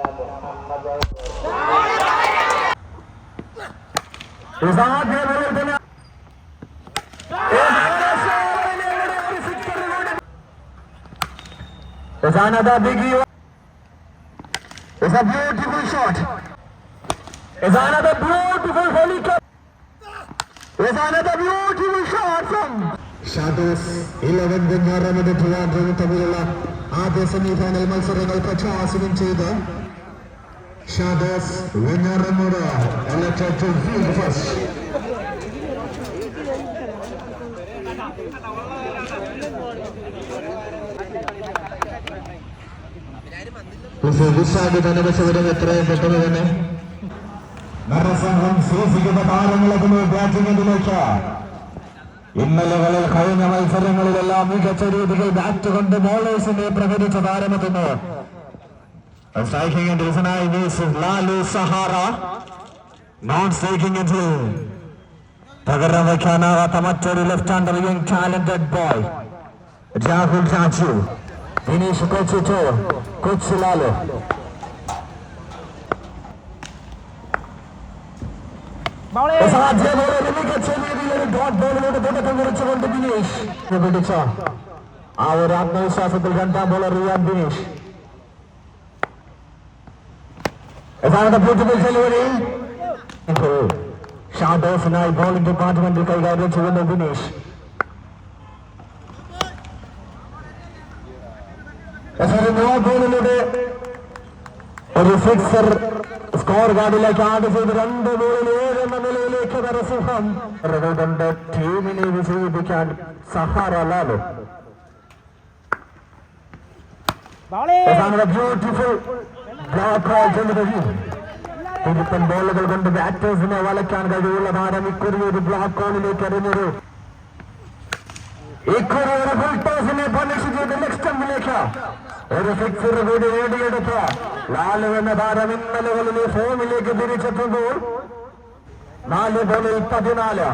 It's another biggie. It's a beautiful shot. It's another beautiful helicopter. It's another beautiful shot from Shadows 11 വെഞ്ഞാറമ്മയുടെ ട്രിവാൻഡ്രവും തമ്മിലുള്ള ആദ്യ semifinal മത്സരങ്ങൾ പ്രഖ്യാപനം ചെയ്ത് shadows വെഞ്ഞാറമ്മയുടെ elected to field first. എത്രയും പെട്ടെന്ന് തന്നെ നരസംഘം ശേഷിക്കുന്ന താരങ്ങളെത്തുന്നു ബാറ്റിംഗിലേക്ക്. ഇന്നലകളിൽ കഴിഞ്ഞ മത്സരങ്ങളിലെല്ലാം മികച്ച രീതിയിൽ ബാറ്റ് കൊണ്ട് ബോളേഴ്സിനെ പ്രകടിച്ച താരമെത്തുന്നു. സ്ട്രൈക്കിംഗ് റീസണായി ലാലു സഹാറ, നോൺ സ്ട്രൈക്കിംഗ് പകരം വയ്ക്കാനാവാത്ത മറ്റൊരു left hander young talented boy Rahul Raju. Dinesh കൊച്ചിറ്റോ, കൊച്ചി ലാലു. മികച്ച രീതിയിൽ ഡോട്ട് ബോളിലൂടെ തുടക്കം കുറിച്ചുകൊണ്ട് ദിനേശ് പിടിച്ച ആ ഒരു ആത്മവിശ്വാസത്തിൽ രണ്ടാം bowler Riyan Dinesh. Beautiful delivery. ഷാഡോസിനായി ബോളിംഗ് ഡിപ്പാർട്ട്മെന്റിൽ കൈകാര്യം ചെയ്യുന്ന ദിനേശ്. നോ ബോളിലൂടെ ഒരു സിക്സർ സ്കോർ കാർഡിലേക്ക് ആഡ് ചെയ്ത് 2 ബോളിൽ 7 എന്ന നിലയിലേക്ക് നരസിംഹം കൊണ്ട് ടീമിനെ വിജയിപ്പിക്കാൻ സഹാറ ലാലു. ബ്യൂട്ടിഫുൾ തിരുപ്പൻ ബോളുകൾ കൊണ്ട് ബാറ്റേഴ്സിനെ വലയ്ക്കാൻ കഴിവുള്ള താരം ഇക്കുറി ഒരു ബ്ലോക്ക് കോളിലേക്ക് എറിഞ്ഞൊരു ഇക്കുറി ഒരു ഫുൾ ടോസിനെ പണിഷ് ചെയ്ത് ലെഗ് ഒരു സിക്സർ കൂടി നേടിയെടുത്ത ലാലു എന്ന താരം ഇന്നലകളിലെ ഫോമിലേക്ക് തിരിച്ചെത്തുമ്പോൾ 4 ബോളിൽ 14.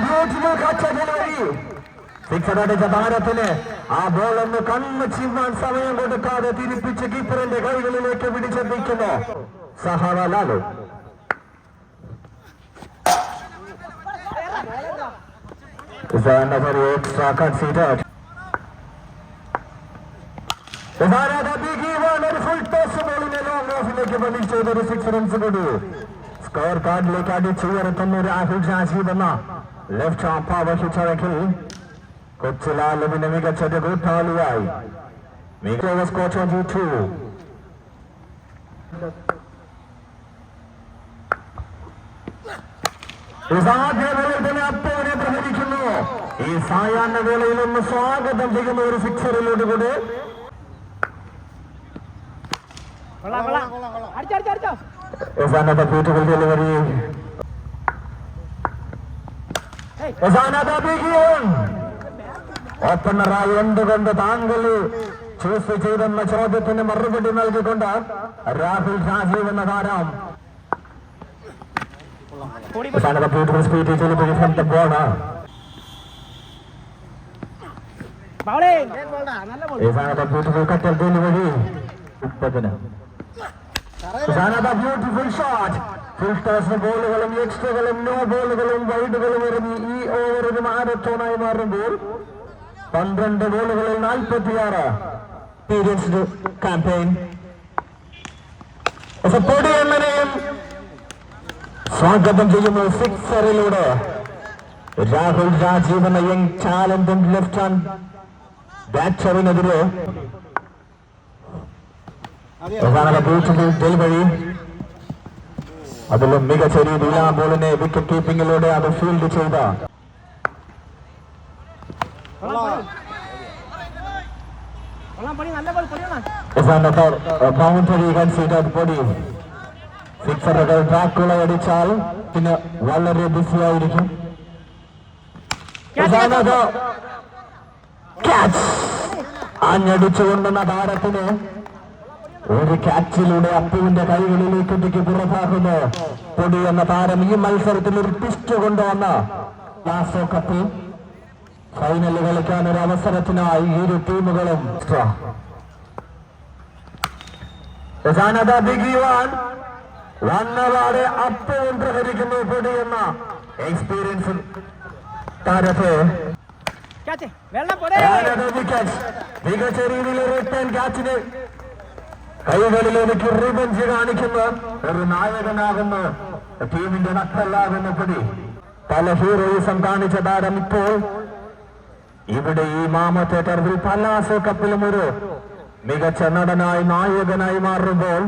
ബ്യൂട്ടിഫുൾ കച്ച ഡെലിവറി. സിക്സർ അടിച്ച താരത്തിന് ആ ബോൾ ഒന്ന് കണ്ണ് ചിമ്മാൻ സമയം കൊടുക്കാതെ തിരിപ്പിച്ച് കീപ്പറിന്റെ കൈകളിലേക്ക് പിടിച്ചെത്തിക്കുന്നു സഹാറ ലാലു. Extra considered. ഒരു ഫുൾ ടോസ് ബോളിനെ ലോങ് ഓഫിലേക്ക് പണിഷ് ചെയ്തൊരു 6 റൺസ് കൂടി സ്കോർ കാർഡിലേക്ക് അടിച്ചുയർത്തുന്നു രാഹുൽ രാജീവ് എന്ന ലെഫ്റ്റ് ഹാഫ് വഹിച്ചിറക്കി കൊച്ചി ലാലുവിന്റെ മികച്ചൊരു കൂട്ടാളിയായി. സ്കോർ 22. അപ്പോനെ പ്രഹരിക്കുന്നു. ഈ സായാഹ്ന വേളയിൽ ഒന്ന് സ്വാഗതം ചെയ്യുന്ന ഒരു സിക്സറിലൂടെ കൂടെ ബ്യൂട്ടിഫുൾ ഡെലിവറി. ഓപ്പണറായി എന്തുകൊണ്ട് താങ്കൾ ചൂസ് ചെയ്തെന്ന ചോദ്യത്തിന് മറുപടി നൽകിക്കൊണ്ട് രാഹുൽ രാജീവ് എന്ന താരം beautiful speed delivery from the bowler. Beautiful cutter delivery. Beautiful shot. Full toss ബോളുകളും എക്സ്ട്രകളും നോ ബോളുകളും വൈഡുകളും എറിഞ്ഞ് ഈ ഓവർ ഒരു മാരത്തോണായി മാറുമ്പോൾ 12 ബോളുകളിൽ 46. Experienced campaign. പൊടിയമ്മനെയും സ്വാഗതം ചെയ്യുന്നു സിക്സറിലൂടെ. രാഹുൽ രാജീവ് എന്ന യങ് ടാലന്റഡ് ലെഫ്റ്റ് ഹാൻഡ് ബാറ്ററിനെതിരെ ബ്യൂട്ടിഫുൾ ഡെലിവറി. അതിലും മികച്ച രീതിയിൽ ആ ബോളിനെ വിക്കറ്റ് കീപ്പിംഗിലൂടെ അത് ഫീൽഡ് ചെയ്ത ബൗണ്ടറി കൺസിഡേർഡ് ബോഡി. സിക്സറുകൾ ട്രാക്കുകളെ അടിച്ചാൽ പിന്നെ വളരെ ബിസി ആയിരിക്കും. ആഞ്ഞടിച്ചുകൊണ്ടുന്ന താരത്തിന് ഒരു ക്യാച്ചിലൂടെ അപ്പുവിന്റെ കൈകളിലേക്ക് എത്തിക്ക് പുറത്താക്കുന്നു. പൊടി എന്ന താരം ഈ മത്സരത്തിൽ ഒരു ട്വിസ്റ്റ് കൊണ്ടുവന്ന ലാസോ കപ്പിൽ ഫൈനൽ കളിക്കാൻ ഒരു അവസരത്തിനായി ഇരു ടീമുകളും ബിഗിവാൻ വന്നവാടെ അപ്പവും പ്രഹരിക്കുന്നു പൊടിയെന്ന എക്സ്പീരിയൻസ് താരത്തെ മികച്ച രീതിയിൽ റിട്ടേൺ ക്യാച്ചിന് കൈകളിലേക്ക് റിബഞ്ച് കാണിക്കുന്ന ഒരു നായകനാകുന്ന ടീമിന്റെ നട്ടല്ലാകുന്ന പൊടി പല ഹീറോയിസം കാണിച്ച താരം ഇപ്പോൾ ഇവിടെ ഈ മാമത്തെ ടർവിൽ പലാസോ കപ്പിലും ഒരു മികച്ച നടനായി നായകനായി മാറുമ്പോൾ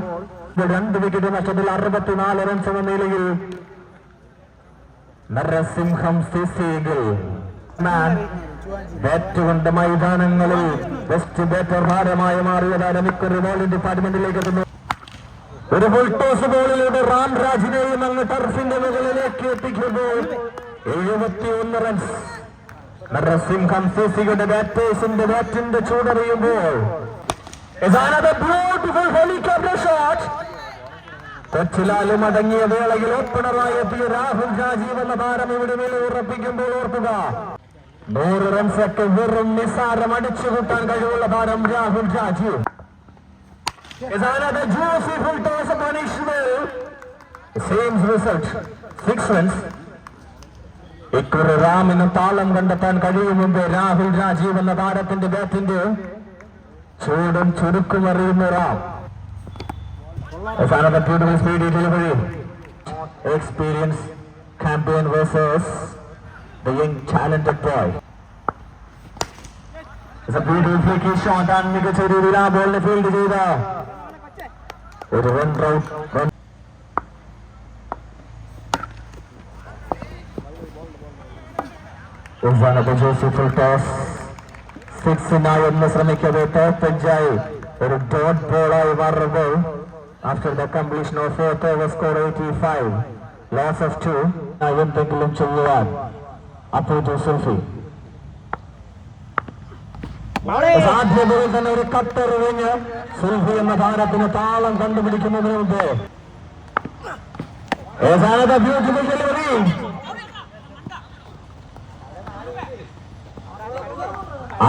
2 വിക്കറ്റ് നഷ്ടത്തിൽ 64 റൺസ് എന്ന നിലയിൽ നരസിംഹം സിസിയിൽ ബാറ്റ് കൊണ്ട് മൈതാനങ്ങളിൽ ബെസ്റ്റ് ബാറ്റർ താരമായി മാറിയ താരം ഇക്കൊരു ബോളിംഗ് ഡിപ്പാർട്ട്മെന്റിലേക്ക് എത്തുന്നു. ഒരു ഫുൾ ടോസ് ബോളിലൂടെ റാംരാജിനെയും അങ്ങ് ടർഫിന്റെ മുകളിലേക്ക് എത്തിക്കുമ്പോൾ 71 റൺസ്. നരസിംഹം സിസിയുടെ ബാറ്റേഴ്സിന്റെ ബാറ്റിന്റെ ചൂടറിയുമ്പോൾ ബ്യൂട്ടിഫുൾ ഹെലികോപ്റ്റർ ഷോട്ട്. കൊച്ചിലാലും അടങ്ങിയ വേളയിൽ ഓപ്പണറായി എത്തിയ രാഹുൽ രാജീവ് എന്ന താരം ഇവിടെ നിലയുറപ്പിക്കുമ്പോൾ ഓർക്കുക 100 റൺസൊക്കെ വെറും നിസ്സാരം അടിച്ചുകൂട്ടാൻ കഴിവുള്ള താരം രാഹുൽ രാജീവ്. ഇക്കുറി റാമിന് താളം കണ്ടെത്താൻ കഴിയും മുമ്പ് രാഹുൽ രാജീവ് എന്ന താരത്തിന്റെ ബാറ്റിന്റെ ചൂടും ചുരുക്കും അറിയുന്ന Ram. Beautiful speedy delivery. Experience campaign versus the young talented boy. It's a beautiful flicky shot and മികച്ച രീതിയിൽ ആ ബോളിനെ ഫീൽഡ് ചെയ്ത ഒരു റൺ റൗട്ട്. ഫുൾ ടോസ് 6-നായി ഒന്ന് ശ്രമിക്കവേ ടോപ്പഞ്ചായി ഒരു ഡോട്ട് ബോളായി മാറുമ്പോൾ after the completion of 4th over score 85, loss of 2, എന്തെങ്കിലും ചെയ്യുവാൻ അപ്പൂറ്റു സുൽഫി സാധ്യതയിൽ തന്നെ ഒരു കട്ടെറിഞ്ഞ് സുൽഫി എന്ന താരത്തിന് താളം കണ്ടുപിടിക്കുന്നതിന് മുമ്പ് ബ്യൂട്ടിഫുൾ ഡെലിവറി.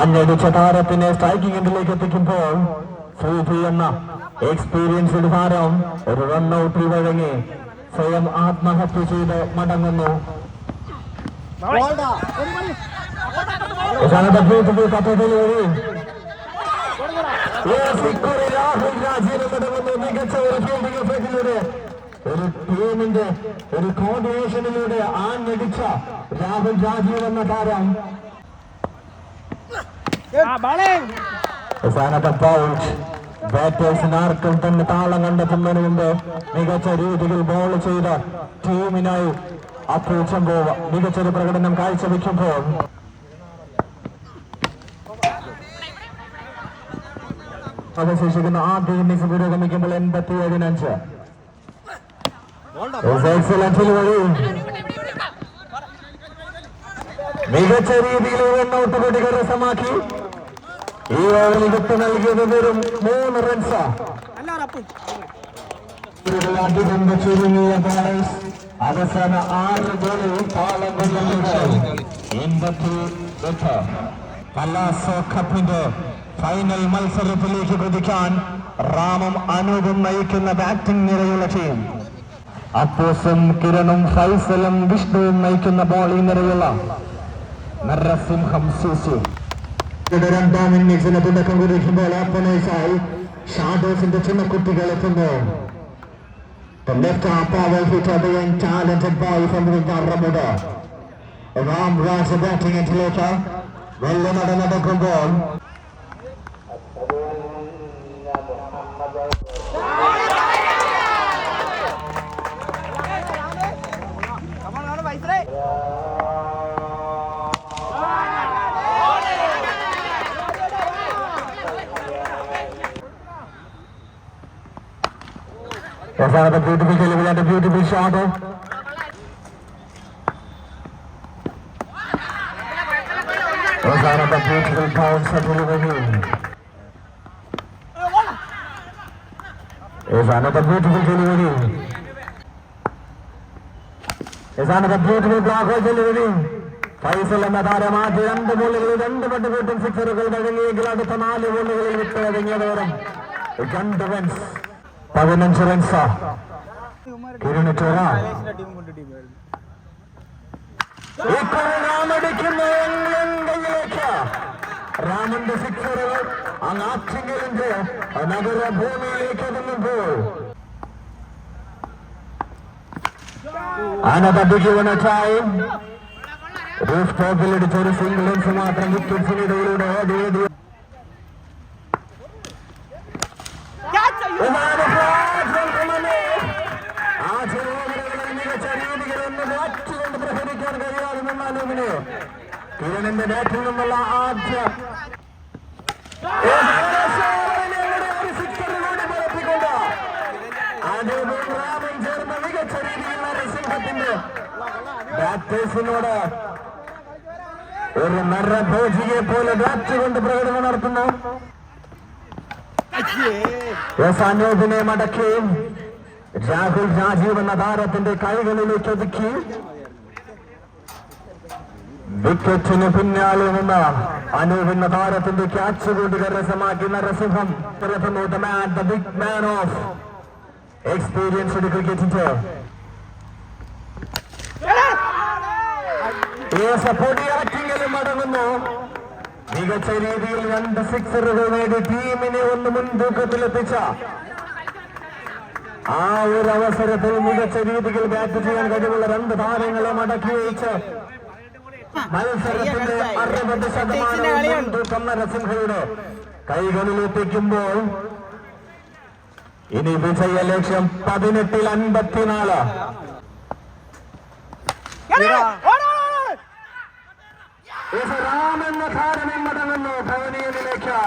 അഞ്ഞടിച്ച താരത്തിനെ സ്ട്രൈക്കിംഗ് എൻഡിലേക്ക് എത്തിക്കുമ്പോൾ സുൽഫി എന്ന എക്സ്പീരിയൻസ്ഡ് താരം ഒരു റൺഔട്ടിൽ വഴങ്ങി സ്വയം ആത്മഹത്യ ചെയ്ത് മടങ്ങുന്നു. രാഹുൽ രാജീവ് മടങ്ങുന്നു. മികച്ച ഒരു ഫീൽഡിംഗ് എഫക്റ്റിലൂടെ ഒരു ടീമിന്റെ ഒരു കോർഡിനേഷനിലൂടെ ആഞ്ഞടിച്ച രാഹുൽ രാജീവ് എന്ന താരം ബാറ്റേഴ്സിന് ആർക്കും തന്നെ താളം കണ്ടെത്തുന്നതിന് മുമ്പ് മികച്ച രീതിയിൽ ബോൾ ചെയ്ത ടീമിനായി അപ്പൂച്ചമ്പോ മികച്ചൊരു പ്രകടനം കാഴ്ചവെക്കുമ്പോൾ അവശേഷിക്കുന്ന ആദ്യ ഇന്നിംഗ്സ് പുരോഗമിക്കുമ്പോൾ 87-5. മികച്ച രീതിയിൽ റൺഔട്ട് കൂടി കരസ്ഥമാക്കി ഈ ഓവറിൽ വിട്ട് നൽകിയത് വെറും 3 റൺസ്. ചുരുങ്ങിയ ബോളേഴ്സ് അവസാന 6 ബോളിൽ താളം പലാസോ കപ്പിന്റെ ഫൈനൽ മത്സരത്തിലേക്ക് കുതിക്കാൻ റാമും അനൂപും നയിക്കുന്ന ബാറ്റിംഗ് നിരയുള്ള ടീം. അപ്പോസും കിരണും ഫൈസലും വിഷ്ണുവും നയിക്കുന്ന ബോളിംഗ് നിരയുള്ള നരസിംഹം സിസി. രണ്ടാം ഇന്നിംഗ്സിന് തുടക്കം കുറിക്കുമ്പോൾ ഓപ്പണേഴ്സായി ഷാഡോസിന്റെ ചുമക്കുട്ടികൾ എത്തുന്നു. The left arm power hit of the young talented boy from Ramuda. Ram Raj batting into later. വെള്ളം നടക്കുമ്പോൾ a beautiful delivery and a beautiful shot. A beautiful bounce and delivery. Is another beautiful delivery. Is another beautiful block delivery. Faisal എന്ന താരം ആദ്യ 2 ബോളുകളിൽ 2 പട്ടുകൂട്ടും സിക്സറുകൾ കഴിഞ്ഞെങ്കിൽ അടുത്ത 4 ബോളുകളിൽ വിട്ട് കഴിഞ്ഞ ദൂരം 2 റൺസ്. 15 റൺസ്. കിരണിച്ചോറ കയ്യിലേക്ക് രാമന്റെ സിക്സറുകൾ അങ്ങ് ആറ്റിങ്ങലിന്റെ നഗരഭൂമിയിലേക്ക് എത്തുമ്പോൾ അനബിക്കുവനായി റൂഫ് ടോപ്പിലിടിച്ചൊരു സിംഗിൾസ് മാത്രം വിക്കറ്റ്സിനിടയിലൂടെ ആ ചെറുവരകളിൽ മികച്ച രീതികളൊന്ന് മാറ്റിക്കൊണ്ട് പ്രഹരിക്കാൻ കഴിയാതെ നിന്നാലുമിന് കിരണിന്റെ ബാറ്റിൽ നിന്നുള്ള ആദ്യ സിക്സറിലൂടെ പരത്തിക്കൊണ്ട് രാമൻ ചേർന്ന മികച്ച രീതിയിൽ നരസിംഹത്തിന്റെ ബാറ്റേഴ്സിനോട് ഒരു നരഭോജിയെ പോലെ ബാറ്റ് കൊണ്ട് പ്രകടനം നടത്തുന്നു. അനൂപിനെ മടക്കി രാഹുൽ രാജീവ് എന്ന താരത്തിന്റെ കൈകളിലേക്ക് ഒതുക്കി വിക്കറ്റിന് പിന്നാലെ നിന്ന് അനൂപ് എന്ന താരത്തിന്റെ ക്യാച്ച് കൂടി കരസ്ഥമാക്കി Narasimham the big man of experienced ക്രിക്കറ്റിന്റെ പൊടിയാറ്റിങ്ങലും മടങ്ങുന്നു. മികച്ച രീതിയിൽ 2 സിക്സറുകൾ നേടി ടീമിനെ ഒന്ന് മുൻതൂക്കത്തിലെത്തിച്ച ആ ഒരു അവസരത്തിൽ മികച്ച രീതിയിൽ ബാറ്റ് ചെയ്യാൻ കഴിവുള്ള 2 താരങ്ങളെ മടക്കി അയച്ച് മത്സരത്തിന്റെ 60% മുൻതൂക്കം നരസിംഹയുടെ കൈകളിലെത്തിക്കുമ്പോൾ ഇനി വിജയ ലക്ഷ്യം 18-ൽ 54. രാമെന്ന താരനം മടങ്ങുന്നു ഭവനീയനിലേക്ക്.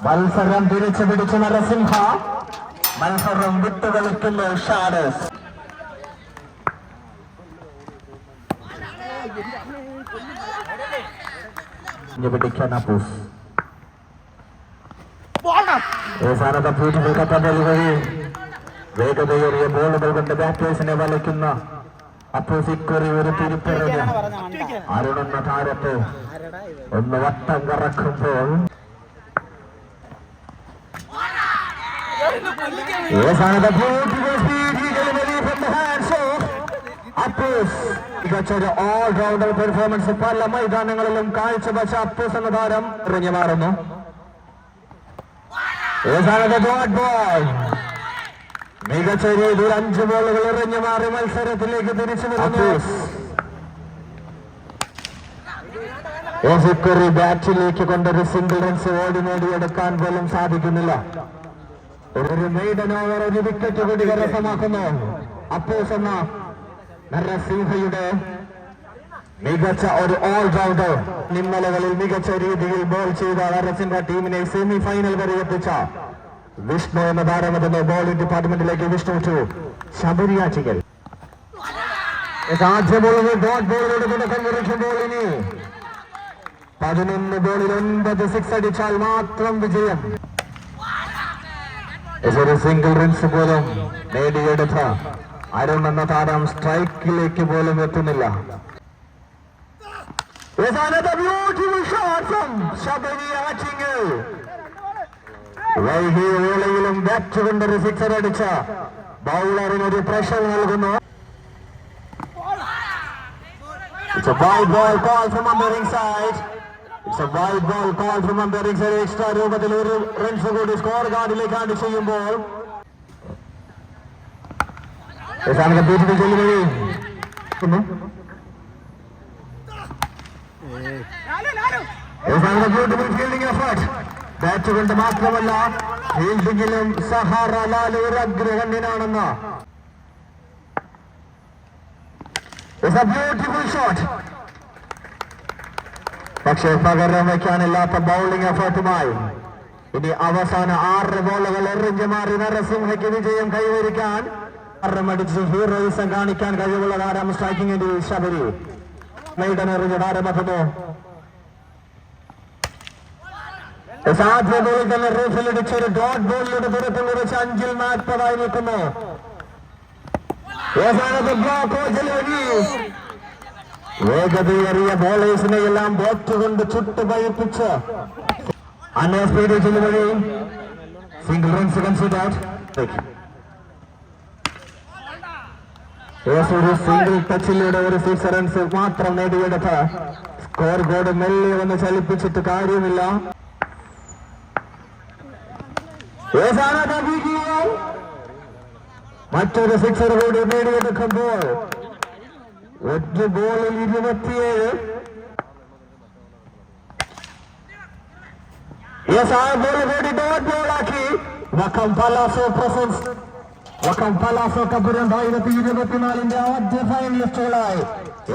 മത്സരം തിരിച്ചു പിടിച്ച നരസിംഹ മത്സരം വിട്ടുകളിക്കുന്നു ഷാഡേഴ്സ്. പിടിക്കാൻ അപ്പൂസ് ബ്യൂട്ടിഫുൾ കട്ട ബോൾ വഴി വേഗതയേറിയ ബോളുകൾ കൊണ്ട് ബാറ്റേഴ്സിനെ വലയ്ക്കുന്ന അപ്പൂസ് ഇക്കുറി ഒരു തിരിപ്പറഞ്ഞ് അരുണെന്ന താരത്തെ ഒന്ന് വട്ടം കറക്കുമ്പോൾ മികച്ചൊരു ഓൾറൗണ്ടർ പെർഫോമൻസ് പല മൈതാനങ്ങളിലും കാഴ്ചവെച്ച അപ്പൂസ് എന്ന താരം ഇറങ്ങി മാറുന്നു. മികച്ച രീതിയിൽ 5 ബോളുകൾ എറിഞ്ഞു മാറി മത്സരത്തിലേക്ക് തിരിച്ചു വരുന്നു. ബാറ്റിലേക്ക് കൊണ്ടൊരു സിംഗിൾ റൺസ് ഓടി നേടിയെടുക്കാൻ പോലും സാധിക്കുന്നില്ല. ഒരു മെയ്ഡൻ ഓവർ ഒരു വിക്കറ്റ് കൂടി കരസ്ഥമാക്കുന്നു. അപ്പൂസ് എന്ന നരസിംഹയുടെ മികച്ച ഒരു ഓൾറൗണ്ടർ നിന്നലകളിൽ മികച്ച രീതിയിൽ ബോൾ ചെയ്ത നരസിംഹ ടീമിനെ സെമി ഫൈനൽ വരെ എത്തിച്ച വിഷ്ണു എന്ന താരമെത്തുന്ന ബോളിംഗ് ഡിപ്പാർട്ട്മെന്റിലേക്ക്. വിഷ്ണു ടു ശബരിയാറ്റിക്കൽ ആദ്യ ബോളിന് ഡോട്ട് ബോളിലൂടെ തുടക്കം കുറിക്കുമ്പോൾ ഇനി 11 ബോളിൽ 9 സിക്സ് അടിച്ചാൽ മാത്രം വിജയം. ഒരു സിംഗിൾ റൺസ് പോലും നേടിയെടുത്ത അരുൺ എന്ന താരം സ്ട്രൈക്കിലേക്ക് പോലും എത്തുന്നില്ല. വൈകിയ വേളയിലും ബാറ്റ് കൊണ്ടൊരു സിക്സർ അടിച്ച ബൗളറിന് ഒരു പ്രഷർ നൽകുന്നു. It's a wide ball call from umpiring side. It's a wide ball call from umpiring side. Extra രൂപത്തിൽ ഒരു റൺസ് കൂടി സ്കോർ കാർഡിലേക്ക് ആഡ് ചെയ്യുമ്പോൾ ഫീൽഡിംഗ് എഫേർട്ട് ബാറ്റ് കൊണ്ട് മാത്രമല്ല ഫീൽഡിംഗിലും സഹാറ ലാൽ ഒരു അഗ്രഗണ്യനാണെന്ന്. Beautiful shot. പക്ഷേ പകരം വയ്ക്കാനില്ലാത്ത ബൗളിംഗ് എഫേർട്ടുമായി ഇനി അവസാന 6 ബോളുകൾ എറിഞ്ഞു മാറി നരസിംഹയ്ക്ക് വിജയം കൈവരിക്കാൻ അടിച്ച് ഹീറോയിസം കാണിക്കാൻ കഴിവുള്ള താരം സ്ട്രൈക്കിംഗിന്റെ ശബരി മെയ്ഡനെറിഞ്ഞ താരമെത്തുന്നു. സാധ്യ ബോളിൽ തന്നെ റൂഫിലിടിച്ചൊരു ഡോട്ട് ബോളിലൂടെ ദൂരത്തിൽ കുറിച്ച് 5-ൽ 40 നിൽക്കുന്നു. വേഗതയേറിയ ബോളേഴ്സിനെ എല്ലാം ബോട്ട് കൊണ്ട് ചുട്ടുപഴിപ്പിച്ച് അന്ന സ്പീഡ് വഴി സിംഗിൾ റൺസ് കൺസിഡേർഡ്. ഒരു സിംഗിൾ ടച്ചിലൂടെ ഒരു 6 റൺസ് മാത്രം നേടിയെടുത്ത് സ്കോർ ബോർഡ് മെല്ലെ ഒന്ന് ചലിപ്പിച്ചിട്ട് കാര്യമില്ല. മറ്റൊരു 6 കൂടി നേടിയെടുക്കുമ്പോൾ 1 ബോളിൽ 27. ബോൾ കൂടി ഡോട്ട് ബോളാക്കി Vakkom Palazzo presents. Vakkom Palazzo cup 2024 ആദ്യ ഫൈനലിസ്റ്റുകളായി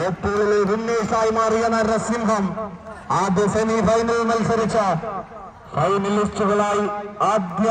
ഏപ്രിലിലെ വിന്നേഴ്സായി മാറിയ നരസിംഹം ആദ്യ സെമി ഫൈനൽ മത്സരിച്ച ഫൈനലിസ്റ്റുകളായി ആദ്യ